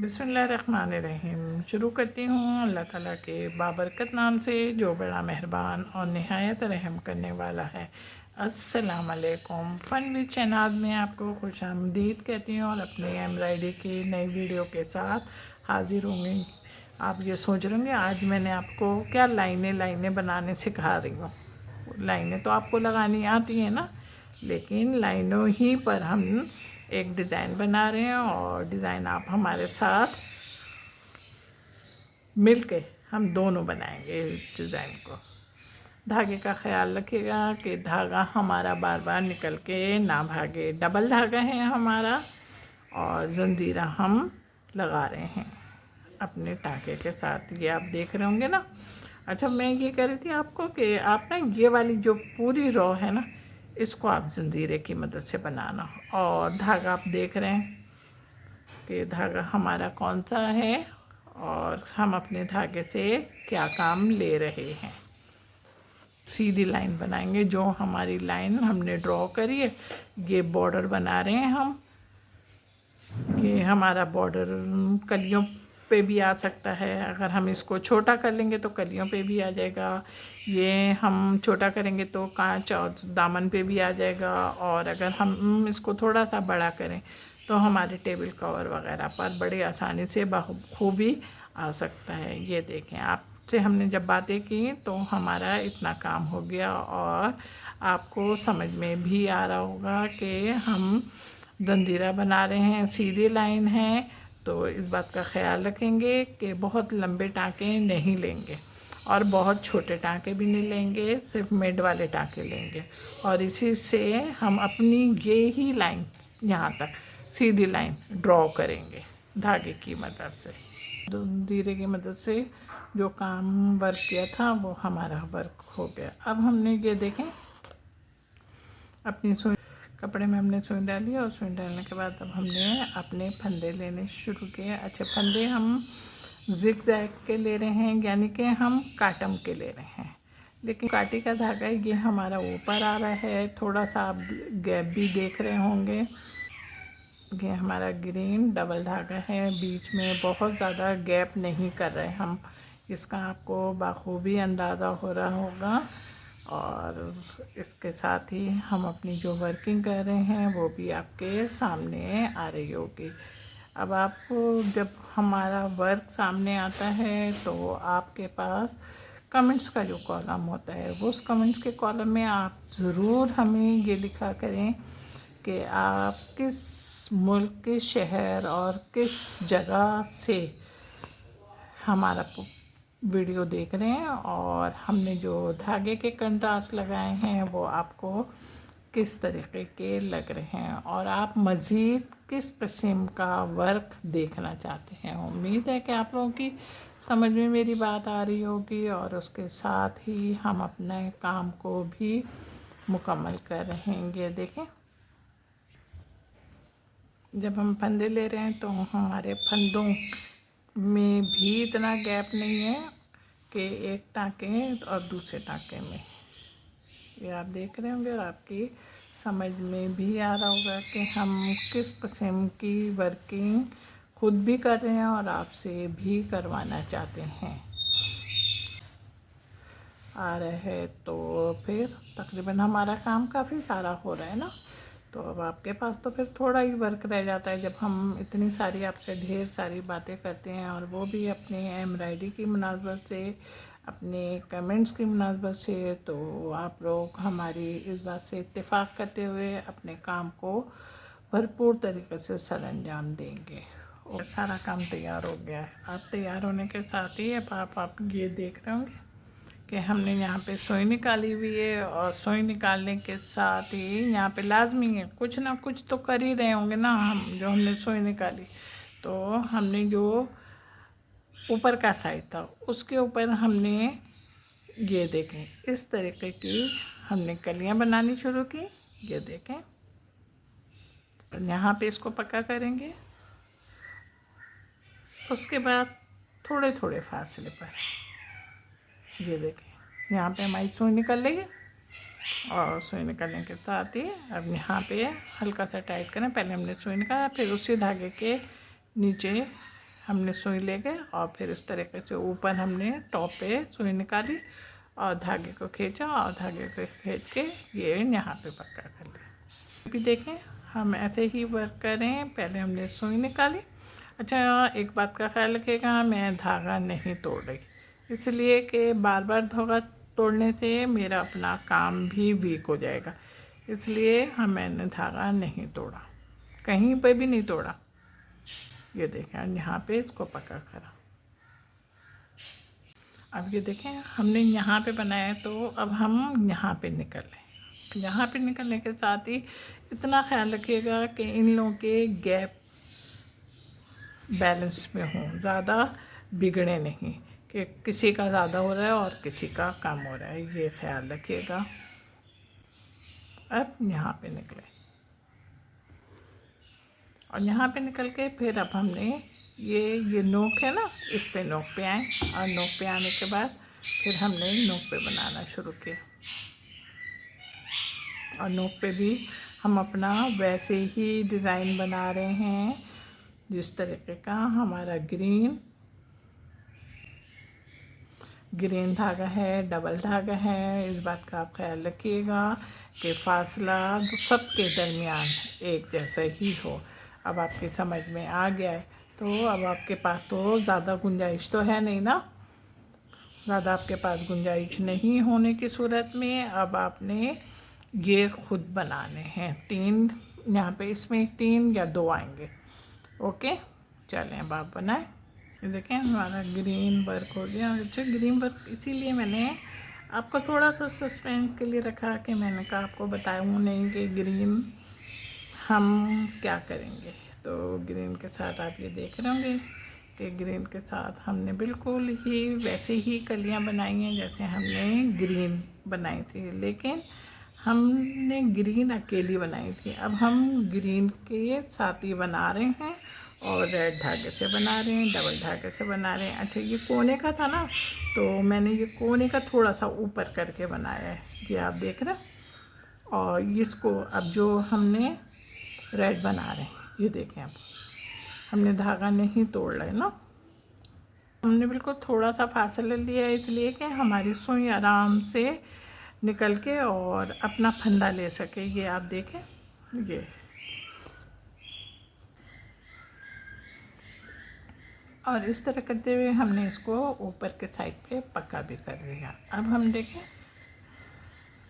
बिस्मिल्लाहिर्रहमानिर्रहीम। शुरू करती हूँ अल्लाह ताला के बाबरकत नाम से जो बड़ा मेहरबान और नहायत रहम करने वाला है। अस्सलाम वालेकुम। फ़न विद शहनाज़ में आपको खुशामदीद कहती हूँ और अपनी एम्ब्रॉयडरी की नई वीडियो के साथ हाज़िर होंगे। आप ये सोच रहे होंगे आज मैंने आपको क्या लाइनें बनाने सिखा रही हूँ। लाइनें तो आपको लगानी आती हैं ना, लेकिन लाइनों ही पर हम एक डिज़ाइन बना रहे हैं और डिज़ाइन आप हमारे साथ मिलके हम दोनों बनाएंगे इस डिज़ाइन को। धागे का ख्याल रखिएगा कि धागा हमारा बार बार निकल के ना भागे। डबल धागा है हमारा और जंजीरा हम लगा रहे हैं अपने टाँके के साथ। ये आप देख रहे होंगे ना। अच्छा, मैं ये कह रही थी आपको कि आप ना ये वाली जो पूरी रो है ना, इसको आप जंजीरे की मदद से बनाना। और धागा आप देख रहे हैं कि धागा हमारा कौन सा है और हम अपने धागे से क्या काम ले रहे हैं। सीधी लाइन बनाएंगे। जो हमारी लाइन हमने ड्रॉ करी है, ये बॉर्डर बना रहे हैं हम। ये हमारा बॉर्डर कलियों पे भी आ सकता है। अगर हम इसको छोटा कर लेंगे तो कलियों पे भी आ जाएगा। ये हम छोटा करेंगे तो कांच और दामन पे भी आ जाएगा। और अगर हम इसको थोड़ा सा बड़ा करें तो हमारे टेबल कवर वगैरह पर बड़ी आसानी से बखूबी आ सकता है। ये देखें, आपसे हमने जब बातें की तो हमारा इतना काम हो गया और आपको समझ में भी आ रहा होगा कि हम जंजीरा बना रहे हैं। सीधी लाइन है तो इस बात का ख्याल रखेंगे कि बहुत लंबे टाँके नहीं लेंगे और बहुत छोटे टाँके भी नहीं लेंगे, सिर्फ मिड वाले टाँके लेंगे। और इसी से हम अपनी ये ही लाइन यहाँ तक सीधी लाइन ड्रॉ करेंगे धागे की मदद से। जंजीरे की मदद से जो काम वर्क किया था वो हमारा वर्क हो गया। अब हमने ये देखें अपनी सुई कपड़े में हमने सुई डाली और सुई डालने के बाद अब हमने अपने फंदे लेने शुरू किए। अच्छे फंदे हम जिग जैग के ले रहे हैं, यानी कि हम काटम के ले रहे हैं। लेकिन काटी का धागा ये हमारा ऊपर आ रहा है। थोड़ा सा आप गैप भी देख रहे होंगे। ये हमारा ग्रीन डबल धागा है, बीच में बहुत ज़्यादा गैप नहीं कर रहे हम। इसका आपको बाखूबी अंदाज़ा हो रहा होगा। और इसके साथ ही हम अपनी जो वर्किंग कर रहे हैं वो भी आपके सामने आ रही होगी। अब आपको जब हमारा वर्क सामने आता है तो आपके पास कमेंट्स का जो कॉलम होता है, वो उस कमेंट्स के कॉलम में आप ज़रूर हमें ये लिखा करें कि आप किस मुल्क, किस शहर और किस जगह से हमारा वीडियो देख रहे हैं और हमने जो धागे के कंट्रास्ट लगाए हैं वो आपको किस तरीके के लग रहे हैं और आप मज़ीद किस किस्म का वर्क देखना चाहते हैं। उम्मीद है कि आप लोगों की समझ में मेरी बात आ रही होगी और उसके साथ ही हम अपने काम को भी मुकम्मल कर रहेंगे। देखें, जब हम फंदे ले रहे हैं तो हमारे फंदों में भी इतना गैप नहीं है कि एक टाँके और दूसरे टाँके में। ये आप देख रहे होंगे और आपकी समझ में भी आ रहा होगा कि हम किस किस्म की वर्किंग खुद भी कर रहे हैं और आपसे भी करवाना चाहते हैं। आ रहा है तो फिर तकरीबन हमारा काम काफ़ी सारा हो रहा है ना। तो अब आपके पास तो फिर थोड़ा ही वर्क रह जाता है जब हम इतनी सारी आपसे ढेर सारी बातें करते हैं और वो भी अपने एम्ब्रॉयडरी की मुनासबत से, अपने कमेंट्स की मुनासबत से। तो आप लोग हमारी इस बात से इत्तेफाक करते हुए अपने काम को भरपूर तरीके से सरअंजाम देंगे। और सारा काम तैयार हो गया है। आप तैयार होने के साथ ही अब आप ये देख रहे होंगे कि हमने यहाँ पे सुई निकाली हुई है और सुई निकालने के साथ ही यहाँ पे लाजमी है कुछ ना कुछ तो कर ही रहे होंगे ना। हम जो हमने सुई निकाली तो हमने जो ऊपर का साइड था उसके ऊपर हमने ये देखें इस तरीके की हमने कलियाँ बनानी शुरू की। ये देखें, यहाँ पे इसको पक्का करेंगे। उसके बाद थोड़े थोड़े फासले पर ये देखें यहाँ पे हमारी सुई निकल रही है और सुई निकलने के साथ ही अब यहाँ पे हल्का सा टाइट करें। पहले हमने सुई निकाला, फिर उसी धागे के नीचे हमने सुई ले गए और फिर इस तरीके से ऊपर हमने टॉप पे सुई निकाली और धागे को खींचा और धागे को खींच के ये यहाँ पे पक्का कर लिया। भी देखें हम ऐसे ही वर्क करें। पहले हमने सुई निकाली। अच्छा, एक बात का ख्याल रखिएगा, मैं धागा नहीं तोड़ रही, इसलिए कि बार बार धागा तोड़ने से मेरा अपना काम भी वीक हो जाएगा, इसलिए मैंने धागा नहीं तोड़ा, कहीं पे भी नहीं तोड़ा। ये देखें यहाँ पे इसको पक्का करा। अब ये देखें हमने यहाँ पे बनाया, तो अब हम यहाँ पे निकल लें। यहाँ पे निकलने के साथ ही इतना ख्याल रखिएगा कि इन लोगों के गैप बैलेंस में हों, ज़्यादा बिगड़े नहीं कि किसी का ज़्यादा हो रहा है और किसी का कम हो रहा है, ये ख्याल रखिएगा। अब यहाँ पे निकले और यहाँ पे निकल के फिर अब हमने ये नोक है ना, इस पे नोक पे आए और नोक पे आने के बाद फिर हमने नोक पे बनाना शुरू किया। और नोक पे भी हम अपना वैसे ही डिज़ाइन बना रहे हैं जिस तरीके का हमारा ग्रीन धागा है, डबल धागा है। इस बात का आप ख्याल रखिएगा कि फासला सबके दरमियान एक जैसा ही हो। अब आपकी समझ में आ गया है, तो अब आपके पास तो ज़्यादा गुंजाइश तो है नहीं ना, ज़्यादा आपके पास गुंजाइश नहीं होने की सूरत में अब आपने ये खुद बनाने हैं। 3 यहाँ पे, इसमें 3 या 2 आएंगे। ओके, चलें अब आप बनाएं। ये देखें हमारा ग्रीन वर्क हो गया। अच्छा, ग्रीन वर्क इसीलिए मैंने आपको थोड़ा सा सस्पेंस के लिए रखा कि मैंने कहा आपको बताऊँ नहीं कि ग्रीन हम क्या करेंगे। तो ग्रीन के साथ आप ये देख रहे होंगे कि ग्रीन के साथ हमने बिल्कुल ही वैसे ही कलियां बनाई हैं जैसे हमने ग्रीन बनाई थी, लेकिन हमने ग्रीन अकेली बनाई थी। अब हम ग्रीन के साथ ही बना रहे हैं और रेड धागे से बना रहे हैं, डबल धागे से बना रहे हैं। अच्छा, ये कोने का था ना, तो मैंने ये कोने का थोड़ा सा ऊपर करके बनाया है, ये आप देख रहे हैं। और इसको अब जो हमने रेड बना रहे हैं, ये देखें, अब हमने धागा नहीं तोड़ रहे ना, हमने बिल्कुल थोड़ा सा फासला लिया है, इसलिए कि हमारी सुई आराम से निकल के और अपना फंदा ले सके। ये आप देखें, ये और इस तरह करते हुए हमने इसको ऊपर के साइड पे पक्का भी कर लिया। अब हम देखें,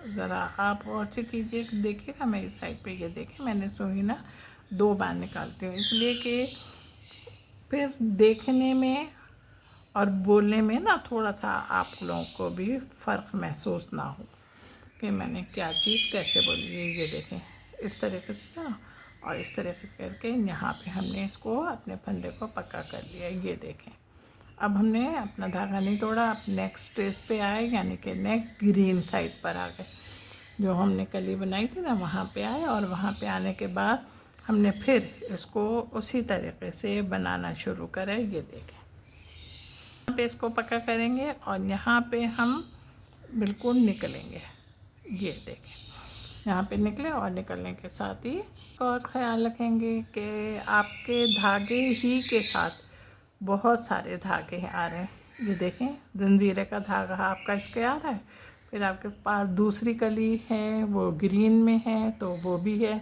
ज़रा आप और से कीजिए, देखिएगा मेरी साइड पे, ये देखें मैंने सुई ना 2 बार निकालती हूँ, इसलिए कि फिर देखने में और बोलने में ना थोड़ा सा आप लोगों को भी फ़र्क महसूस ना हो कि मैंने क्या चीज़ कैसे बोली है। ये देखें इस तरीके से ना, और इस तरीके से करके यहाँ पे हमने इसको अपने फंदे को पक्का कर लिया। ये देखें, अब हमने अपना धागा नहीं तोड़ा, अब नेक्स्ट स्टेज पे आए, यानी कि नेक्स्ट ग्रीन साइड पर आ गए। जो हमने कली बनाई थी ना, वहाँ पे आए और वहाँ पे आने के बाद हमने फिर इसको उसी तरीके से बनाना शुरू करा। ये देखें, यहाँ पे इसको पक्का करेंगे और यहाँ पे हम बिल्कुल निकलेंगे। ये देखें, यहाँ पे निकले और निकलने के साथ ही और ख़याल रखेंगे कि आपके धागे ही के साथ बहुत सारे धागे आ रहे हैं। ये देखें, जंजीरे का धागा आपका इसके आ रहा है, फिर आपके पास दूसरी कली है वो ग्रीन में है, तो वो भी है।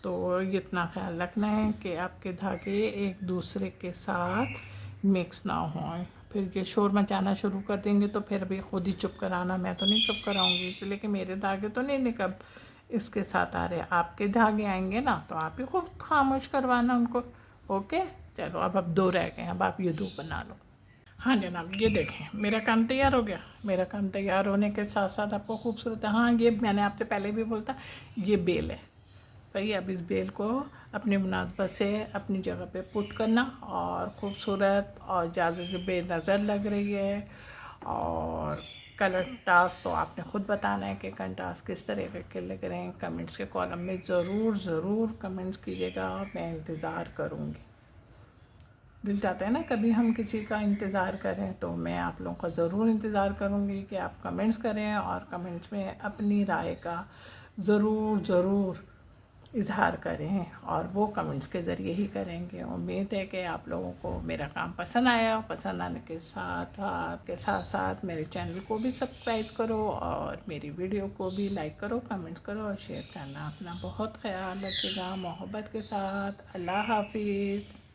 तो इतना ख्याल रखना है कि आपके धागे एक दूसरे के साथ मिक्स ना हों। फिर ये शोर मचाना शुरू कर देंगे तो फिर भी खुद ही चुप कराना, मैं तो नहीं चुप कराऊंगी, इसलिए कि मेरे धागे तो नहीं निकल इसके साथ आ रहे, आपके धागे आएंगे ना, तो आप ही खुद खामोश करवाना उनको। ओके, चलो अब 2 रह गए, अब आप ये 2 बना लो। हाँ जनाब, ये देखें मेरा काम तैयार हो गया। मेरा काम तैयार होने के साथ साथ आपको खूबसूरत है। हाँ, ये मैंने आपसे पहले भी बोलता, ये बेल है, सही है। अब इस बेल को अपनी मुनासबत से अपनी जगह पे पुट करना और ख़ूबसूरत और ज़्यादा बेनज़र लग रही है। और कलर टास्क तो आपने ख़ुद बताना है कि कंट्रास्ट किस तरह के लग रहे हैं। कमेंट्स के कॉलम में ज़रूर कमेंट्स कीजिएगा, मैं इंतज़ार करूँगी। दिल चाहता है ना कभी हम किसी का इंतज़ार करें, तो मैं आप लोगों का ज़रूर इंतज़ार करूँगी कि आप कमेंट्स करें और कमेंट्स में अपनी राय का ज़रूर इजहार करें और वो कमेंट्स के ज़रिए ही करेंगे। उम्मीद है कि आप लोगों को मेरा काम पसंद आया। पसंद आने के साथ साथ मेरे चैनल को भी सब्सक्राइब करो और मेरी वीडियो को भी लाइक करो, कमेंट्स करो और शेयर करना। अपना बहुत ख्याल रखिएगा मोहब्बत के साथ। अल्लाह हाफिज़।